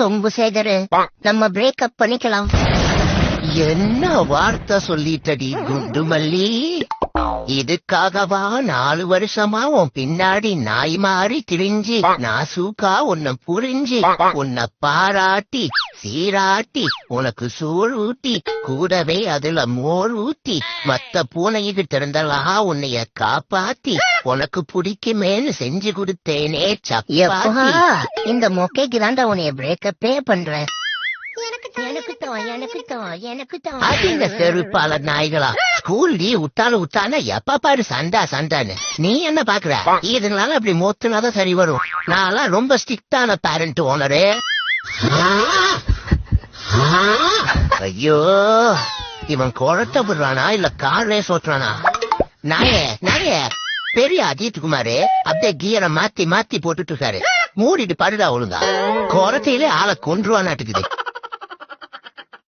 சொம்பு சேகரு, நம்ம பிரேக்கப் பண்ணிக்கலாம். என்ன வார்த்தை சொல்லிட்டடி குண்டு மல்லி? இதுக்காகவா 4 வருஷமா உன் பின்னாடி நாய் மாறி திரிஞ்சு நாசூக்கா உன்னை புரிஞ்சு உன்னை பாராட்டி சீராட்டி உனக்கு சோறு ஊட்டி கூடவே அதுல மோர் ஊத்தி மத்த பூனைகிட்ட இருந்தெல்லாம் உன்னைய காப்பாத்தி உனக்கு பிடிக்குமேன்னு செஞ்சு கொடுத்தேனே சப்பாத்தி. இந்த மொக்கைக்கு தாண்டா உன்னைய பிரேக்கப்பே பண்றேன். அதிங்க செருப்பால நாய்களா ஸ்கூல் லீவ் விட்டானா எப்ப பாரு சண்டான்னு நீ என்ன பாக்குற? இதனால அப்படி மொத்துனாதான் சரி வரும். நான் ரொம்ப ஸ்ட்ரிக்டான பேரண்ட் ஓனரு. ஐயோ, இவன் குழத்த விடுறானா இல்ல கார் ரேஸ் ஓட்டுறானா? நாயே பெரிய அஜித் குமாரு அப்படியே கியரை மாத்தி போட்டுட்டு இருக்காரு. மூடிட்டு பாடுடா ஒழுங்கா. குறத்தையிலே ஆளை கொன்றுவானாட்டுக்குது.